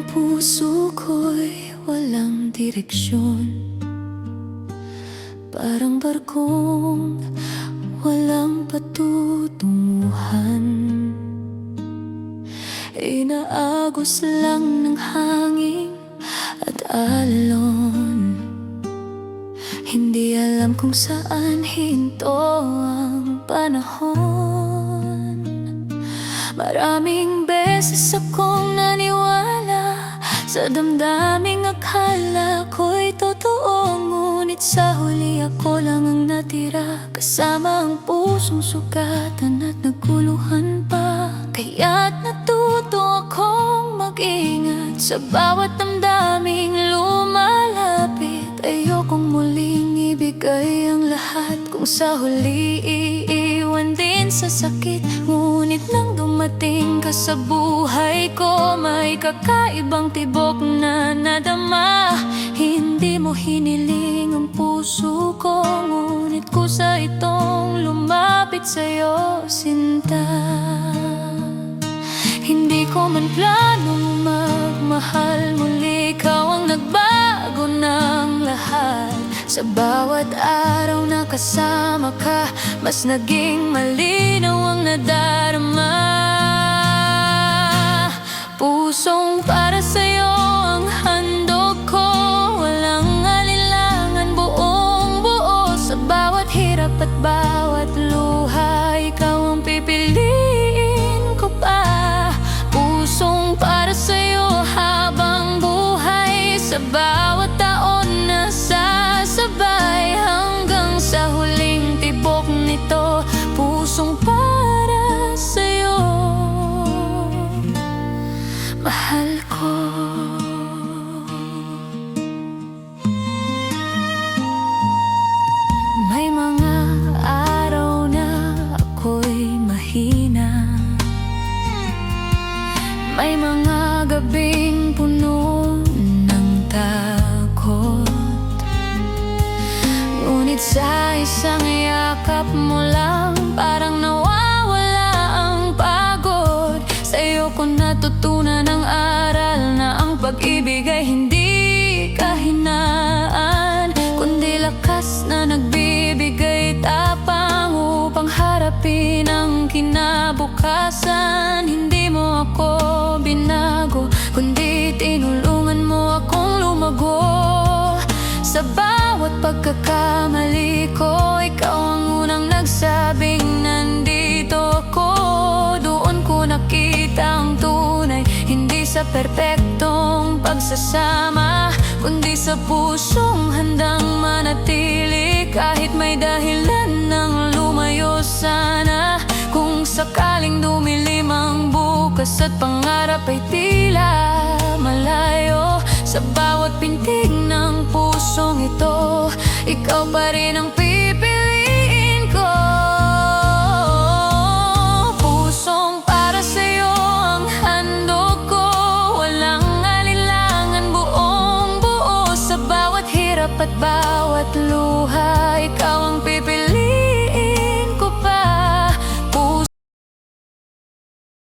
Ang puso ko'y walang direksyon, parang barkong walang patutunguhan. Inaagos lang ng hangin at alon. Hindi alam kung saan hinto ang panahon. Maraming beses akong naniwala sa damdaming akala ko'y totoo, ngunit sa huli ako lang ang natira, kasama ang pusong sugatan at naguluhan pa. Kaya't natuto akong mag-ingat sa bawat damdaming lumalapit. Ayokong muling ibigay ang lahat, kung sa huli iiwan din sa sakit. Ngunit nang dumating ka sa buhay ko, may kakaibang tibok na nadama. Hindi mo hiniling ang puso ko, ngunit kusa itong lumapit sa'yo, sinta. Hindi ko man planong magmahal muli, ikaw ang nagbago ng lahat. Sa bawat araw na kasama ka, mas naging malinaw ang nadarama. Pusong para sa'yo ang handog ko, walang alinlangan, buong buo. Sa bawat hirap at bawat luha, ikaw ang pipiliin ko pa. Pusong para sa'yo habang buhay, sa bawat taon na sasabay, hanggang sa huling tibok nito. Pusong para sa'yo, mahal ko. May mga araw na ako'y mahina, may mga gabing puno ng takot. Ngunit sa isang yakap mo lang, parang nawawala ang pagod. Sa'yo ko natutunan ang aral na ang pag-ibig ay hindi kahinaan, kundi lakas na nagbibigay tapang upang harapin ang kinabukasan. Hindi mo ako binago, kundi tinulungan mo akong lumago. Sa bawat pagkakamali ko, ikaw ang unang nagsabing nandito ako. Doon ko nakita ang tunay, hindi sa perpektong pagsasama, kundi sa pusong handang manatili. Kahit may dahilan ng lumayo sana, kung sakaling dumilim ang bukas at pangarap ay tila malayo. Sa bawat pintig ng pusong ito, ikaw pa rin ang pipiliin ko. Pusong para sa'yo ang handog ko, walang alinlangan, buong buo. Sa bawat hirap at bawat luha,